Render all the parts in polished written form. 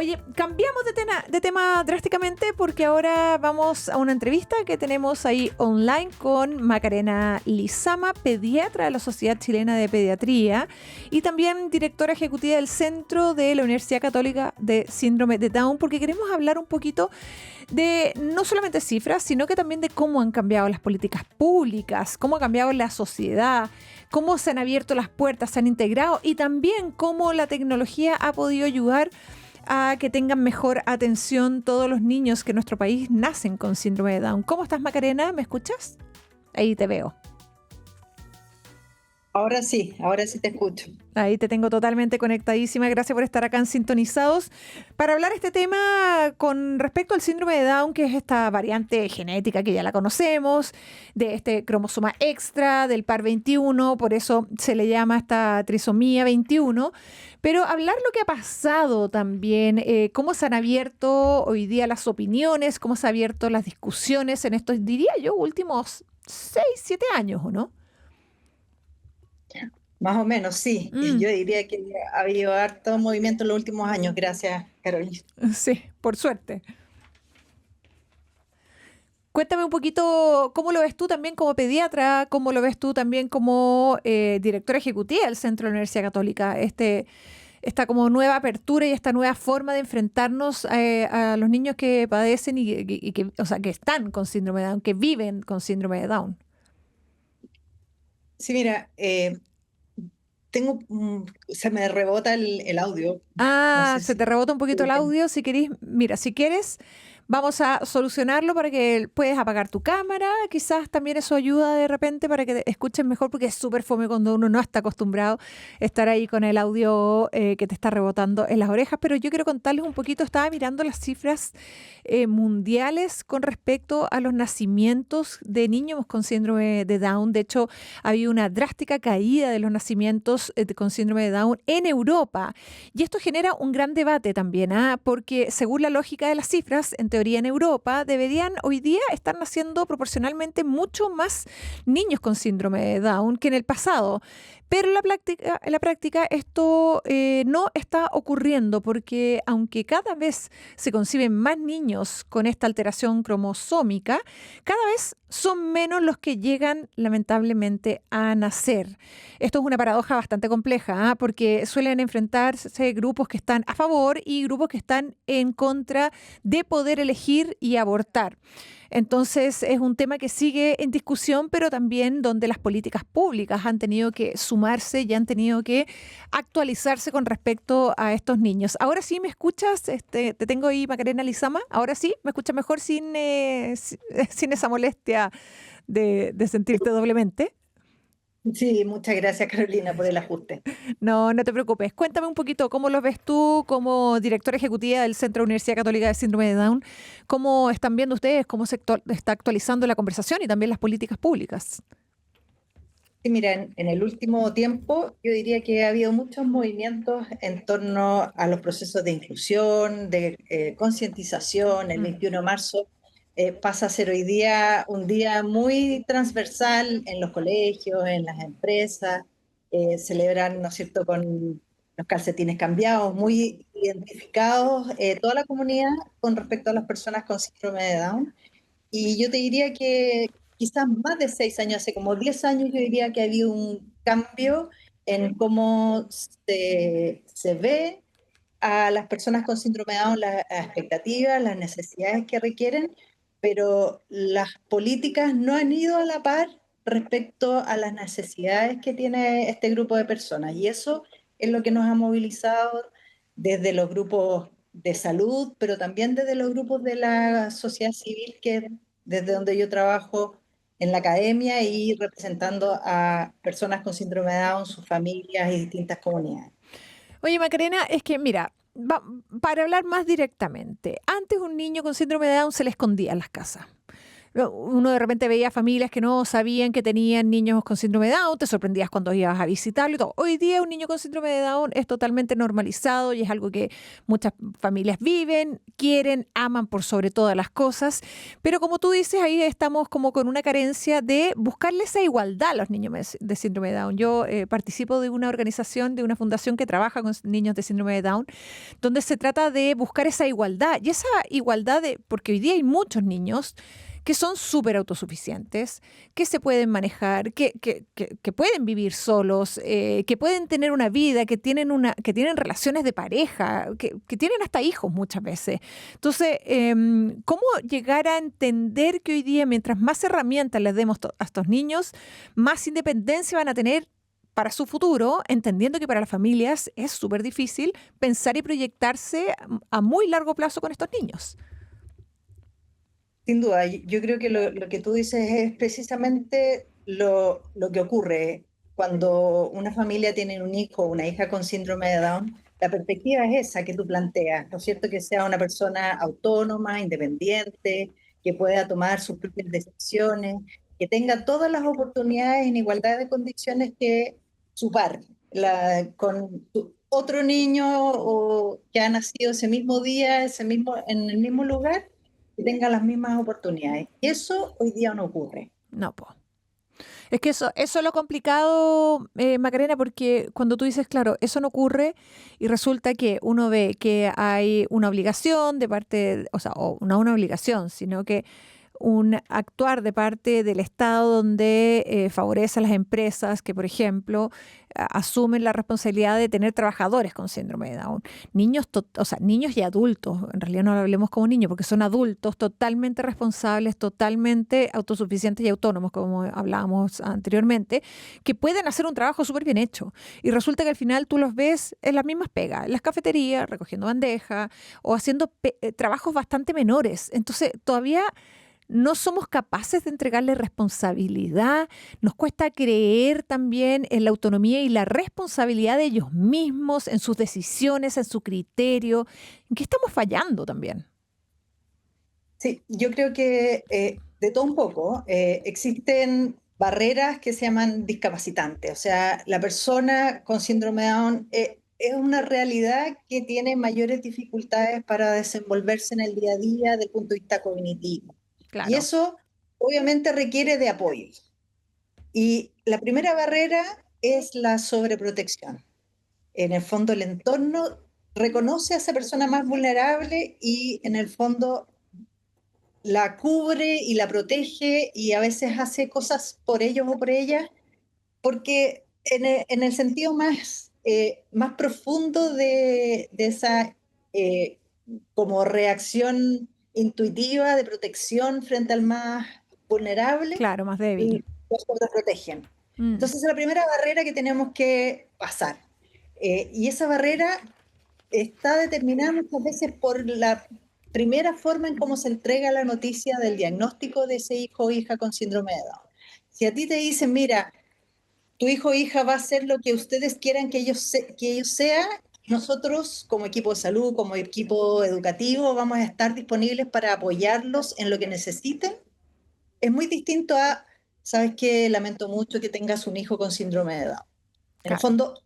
Oye, cambiamos de tema drásticamente porque ahora vamos a una entrevista que tenemos ahí online con Macarena Lizama, pediatra de la Sociedad Chilena de Pediatría y también directora ejecutiva del Centro de la Universidad Católica de Síndrome de Down, porque queremos hablar un poquito de no solamente cifras, sino que también de cómo han cambiado las políticas públicas, cómo ha cambiado la sociedad, cómo se han abierto las puertas, se han integrado y también cómo la tecnología ha podido ayudar a que tengan mejor atención todos los niños que en nuestro país nacen con síndrome de Down. ¿Cómo estás, Macarena? ¿Me escuchas? Ahí te veo. Ahora sí te escucho. Ahí te tengo totalmente conectadísima. Gracias por estar acá en Sintonizados para hablar este tema con respecto al síndrome de Down, que es esta variante genética que ya la conocemos, de este cromosoma extra, del par 21, por eso se le llama esta trisomía 21. Pero hablar lo que ha pasado también, cómo se han abierto hoy día las opiniones, cómo se han abierto las discusiones en estos, diría yo, últimos 6, 7 años, ¿o no? Más o menos, sí. Mm, Yo diría que ha habido harto movimiento en los últimos años. Gracias, Carolina. sí, por suerte. Cuéntame un poquito cómo lo ves tú también como pediatra, cómo lo ves tú también como directora ejecutiva del Centro de la Universidad Católica, esta como nueva apertura y esta nueva forma de enfrentarnos a los niños que padecen y que, o sea, que están con síndrome de Down, que viven con síndrome de Down. Sí, mira, se me rebota el audio. No Ah, sé se si... te rebota un poquito el audio. Si querés, mira, si quieres, vamos a solucionarlo para que puedes apagar tu cámara. Quizás también eso ayuda de repente para que te escuchen mejor, porque es súper fome cuando uno no está acostumbrado a estar ahí con el audio que te está rebotando en las orejas. Pero yo quiero contarles un poquito, estaba mirando las cifras mundiales con respecto a los nacimientos de niños con síndrome de Down. De hecho, ha habido una drástica caída de los nacimientos con síndrome de Down en Europa. Y esto genera un gran debate también, porque según la lógica de las cifras, en teoría en Europa, deberían hoy día estar naciendo proporcionalmente mucho más niños con síndrome de Down que en el pasado. Pero en la práctica esto no está ocurriendo porque aunque cada vez se conciben más niños con esta alteración cromosómica, cada vez son menos los que llegan lamentablemente a nacer. Esto es una paradoja bastante compleja, porque suelen enfrentarse grupos que están a favor y grupos que están en contra de poder elegir y abortar. Entonces es un tema que sigue en discusión, pero también donde las políticas públicas han tenido que sumarse y han tenido que actualizarse con respecto a estos niños. Ahora sí me escuchas, te tengo ahí, Macarena Lizama. Ahora sí me escuchas mejor sin esa molestia de sentirte doblemente. Sí, muchas gracias, Carolina, por el ajuste. No, no te preocupes. Cuéntame un poquito cómo lo ves tú como directora ejecutiva del Centro de Universidad Católica de Síndrome de Down. ¿Cómo están viendo ustedes cómo está actualizando la conversación y también las políticas públicas? Sí, mira, en el último tiempo yo diría que ha habido muchos movimientos en torno a los procesos de inclusión, de concientización. El Mm. 21 de marzo pasa a ser hoy día un día muy transversal en los colegios, en las empresas. Celebran, ¿no es cierto?, con los calcetines cambiados, muy identificados toda la comunidad con respecto a las personas con síndrome de Down. Y yo te diría que quizás más de 6 años, hace como 10 años, yo diría que ha habido un cambio en cómo se ve a las personas con síndrome de Down, las expectativas, las necesidades que requieren, pero las políticas no han ido a la par respecto a las necesidades que tiene este grupo de personas. Y eso es lo que nos ha movilizado desde los grupos de salud, pero también desde los grupos de la sociedad civil, que desde donde yo trabajo en la academia y representando a personas con síndrome de Down, sus familias y distintas comunidades. Oye, Macarena, es que mira, para hablar más directamente, antes un niño con síndrome de Down se le escondía en las casas. Uno de repente veía familias que no sabían que tenían niños con síndrome de Down, te sorprendías cuando ibas a visitarlo y todo. Hoy día un niño con síndrome de Down es totalmente normalizado y es algo que muchas familias viven, quieren, aman por sobre todas las cosas. Pero como tú dices, ahí estamos como con una carencia de buscarle esa igualdad a los niños de síndrome de Down. Yo participo de una organización, de una fundación que trabaja con niños de síndrome de Down, donde se trata de buscar esa igualdad. Y esa igualdad, porque hoy día hay muchos niños que son súper autosuficientes, que se pueden manejar, que pueden vivir solos, que pueden tener una vida, que tienen relaciones de pareja, que tienen hasta hijos muchas veces. Entonces, ¿cómo llegar a entender que hoy día, mientras más herramientas les demos a estos niños, más independencia van a tener para su futuro, entendiendo que para las familias es súper difícil pensar y proyectarse a muy largo plazo con estos niños? Sin duda, yo creo que lo que tú dices es precisamente lo que ocurre cuando una familia tiene un hijo o una hija con síndrome de Down. La perspectiva es esa que tú planteas, ¿no es cierto? Que sea una persona autónoma, independiente, que pueda tomar sus propias decisiones, que tenga todas las oportunidades en igualdad de condiciones que su par, otro niño o que ha nacido ese mismo día, en el mismo lugar, que tenga las mismas oportunidades. Y eso hoy día no ocurre. No, pues. Es que eso es lo complicado, Macarena, porque cuando tú dices, claro, eso no ocurre y resulta que uno ve que hay una obligación de parte, o sea, o no una obligación, sino que un actuar de parte del Estado donde favorece a las empresas que, por ejemplo, asumen la responsabilidad de tener trabajadores con síndrome de Down. Niños, o sea, niños y adultos, en realidad no lo hablemos como niños, porque son adultos totalmente responsables, totalmente autosuficientes y autónomos, como hablábamos anteriormente, que pueden hacer un trabajo súper bien hecho. Y resulta que al final tú los ves en las mismas pegas, en las cafeterías, recogiendo bandeja o haciendo trabajos bastante menores. Entonces, todavía no somos capaces de entregarle responsabilidad, nos cuesta creer también en la autonomía y la responsabilidad de ellos mismos, en sus decisiones, en su criterio. ¿En qué estamos fallando también? Sí, yo creo que de todo un poco existen barreras que se llaman discapacitantes. O sea, la persona con síndrome de Down es una realidad que tiene mayores dificultades para desenvolverse en el día a día desde el punto de vista cognitivo. Y Claro. eso obviamente requiere de apoyo. Y la primera barrera es la sobreprotección. En el fondo, el entorno reconoce a esa persona más vulnerable y en el fondo la cubre y la protege y a veces hace cosas por ellos o por ellas, porque en el sentido más profundo de esa eh, como reacción intuitiva de protección frente al más vulnerable, Claro, más débil. los protegen. Mm. Entonces, es la primera barrera que tenemos que pasar. Y esa barrera está determinada muchas veces por la primera forma en cómo se entrega la noticia del diagnóstico de ese hijo o hija con síndrome de Down. Si a ti te dicen, mira, tu hijo o hija va a ser lo que ustedes quieran que ellos sean, nosotros como equipo de salud, como equipo educativo, vamos a estar disponibles para apoyarlos en lo que necesiten. Es muy distinto a, sabes que lamento mucho que tengas un hijo con síndrome de Down. En el Claro. fondo,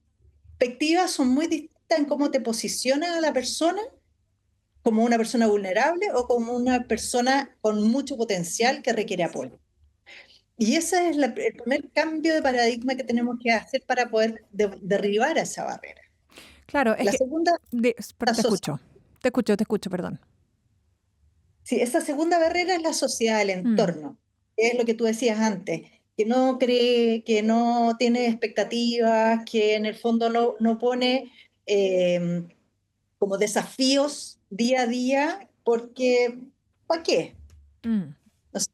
perspectivas son muy distintas en cómo te posiciona a la persona, como una persona vulnerable o como una persona con mucho potencial que requiere apoyo. Y ese es el primer cambio de paradigma que tenemos que hacer para poder derribar esa barrera. Claro, es La que segunda, la te escucho, te escucho, perdón. sí, esa segunda barrera es la sociedad, el Mm. entorno, que es lo que tú decías antes, que no cree, que no tiene expectativas, que en el fondo no pone eh, como desafíos día a día, porque ¿para qué? Mm. O sea,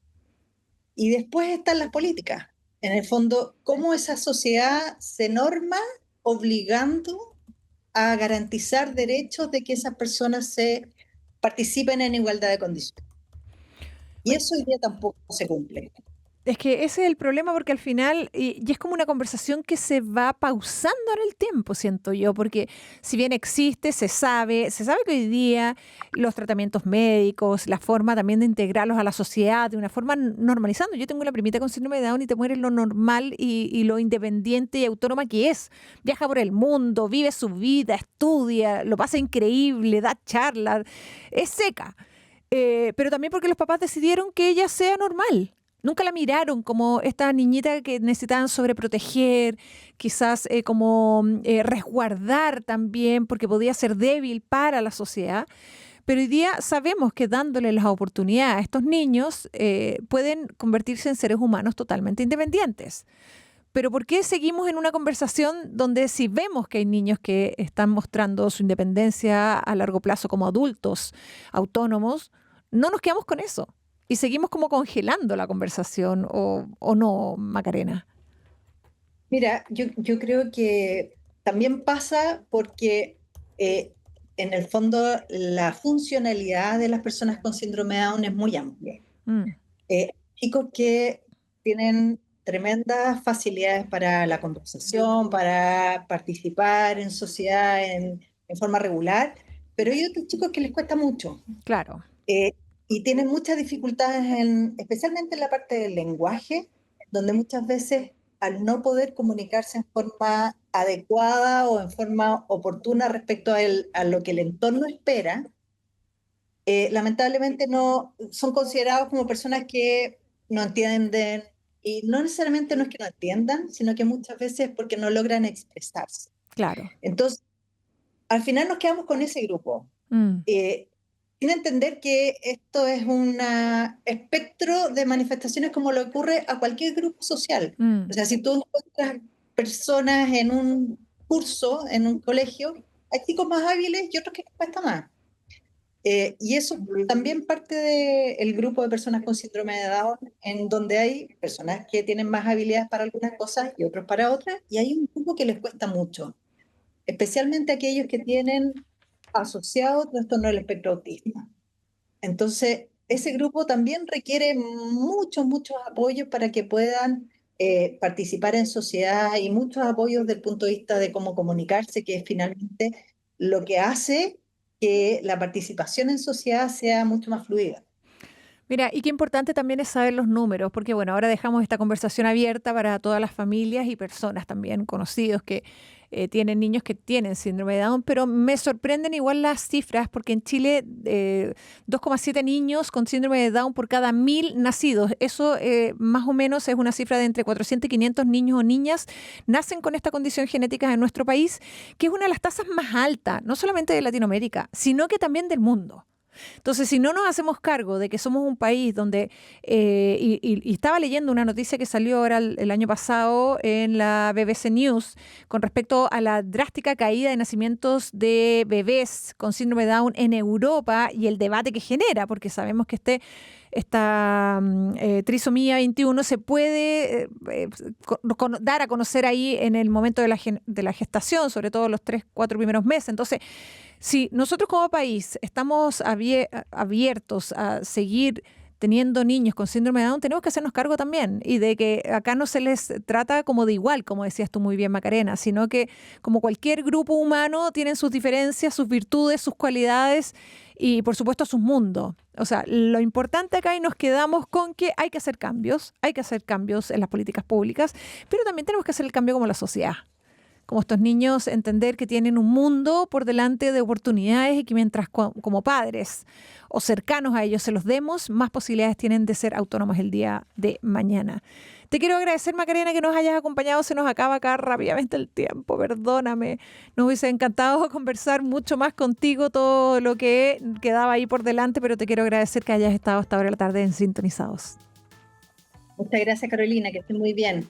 y después están las políticas. En el fondo, cómo esa sociedad se norma obligando a garantizar derechos de que esas personas se participen en igualdad de condiciones. Y Oye, eso hoy día tampoco se cumple. Es que ese es el problema porque al final, y es como una conversación que se va pausando en el tiempo, siento yo, porque si bien existe, se sabe que hoy día los tratamientos médicos, la forma también de integrarlos a la sociedad, de una forma normalizando. Yo tengo una primita con síndrome de Down y te mueres lo normal y lo independiente y autónoma que es. Viaja por el mundo, vive su vida, estudia, lo pasa increíble, da charlas, es seca. Pero también porque los papás decidieron que ella sea normal. Nunca la miraron como esta niñita que necesitaban sobreproteger, quizás resguardar también, porque podía ser débil para la sociedad. Pero hoy día sabemos que dándole las oportunidades a estos niños pueden convertirse en seres humanos totalmente independientes. Pero ¿por qué seguimos en una conversación donde si vemos que hay niños que están mostrando su independencia a largo plazo como adultos autónomos, no nos quedamos con eso? Y seguimos como congelando la conversación, o no, Macarena. Mira, yo creo que también pasa porque en el fondo la funcionalidad de las personas con síndrome de Down es muy amplia. Mm, Chicos que tienen tremendas facilidades para la conversación, para participar en sociedad en forma regular, pero hay otros chicos que les cuesta mucho. claro. eh, y tienen muchas dificultades, especialmente en la parte del lenguaje, donde muchas veces al no poder comunicarse en forma adecuada o en forma oportuna respecto a lo que el entorno espera, lamentablemente no son considerados como personas que no entienden, y no necesariamente no es que no entiendan, sino que muchas veces es porque no logran expresarse. Claro. Entonces, al final nos quedamos con ese grupo. Mm, Eh, Sin entender que esto es un espectro de manifestaciones como le ocurre a cualquier grupo social. O mm. sea, si tú encuentras personas en un curso, en un colegio, hay chicos más hábiles y otros que les cuesta más. Y eso también parte del grupo de personas con síndrome de Down, en donde hay personas que tienen más habilidades para algunas cosas y otros para otras, y hay un grupo que les cuesta mucho, especialmente aquellos que tienen asociado trastorno del espectro autista. Entonces, ese grupo también requiere muchos apoyos para que puedan participar en sociedad, y muchos apoyos desde el punto de vista de cómo comunicarse, que es finalmente lo que hace que la participación en sociedad sea mucho más fluida. Mira, y qué importante también es saber los números, porque bueno, ahora dejamos esta conversación abierta para todas las familias y personas también conocidos que tienen niños que tienen síndrome de Down, pero me sorprenden igual las cifras, porque en Chile 2,7 niños con síndrome de Down por cada 1.000 nacidos. Eso más o menos es una cifra de entre 400 y 500 niños o niñas nacen con esta condición genética en nuestro país, que es una de las tasas más altas, no solamente de Latinoamérica, sino que también del mundo. Entonces, si no nos hacemos cargo de que somos un país donde, y estaba leyendo una noticia que salió ahora el año pasado en la BBC News con respecto a la drástica caída de nacimientos de bebés con síndrome de Down en Europa y el debate que genera, porque sabemos que esta trisomía 21 se puede dar a conocer ahí en el momento de la gestación, sobre todo los 3, 4 primeros meses. Entonces, si nosotros como país estamos abiertos a seguir teniendo niños con síndrome de Down, tenemos que hacernos cargo también y de que acá no se les trata como de igual, como decías tú muy bien, Macarena, sino que como cualquier grupo humano tienen sus diferencias, sus virtudes, sus cualidades y por supuesto sus mundos. O sea, lo importante acá, y nos quedamos con que hay que hacer cambios en las políticas públicas, pero también tenemos que hacer el cambio como la sociedad. Como estos niños, entender que tienen un mundo por delante de oportunidades y que mientras como padres o cercanos a ellos se los demos, más posibilidades tienen de ser autónomos el día de mañana. Te quiero agradecer, Macarena, que nos hayas acompañado. Se nos acaba acá rápidamente el tiempo, perdóname. Nos hubiese encantado conversar mucho más contigo, todo lo que quedaba ahí por delante, pero te quiero agradecer que hayas estado hasta ahora de la tarde en Sintonizados. Muchas gracias, Carolina, que estés muy bien.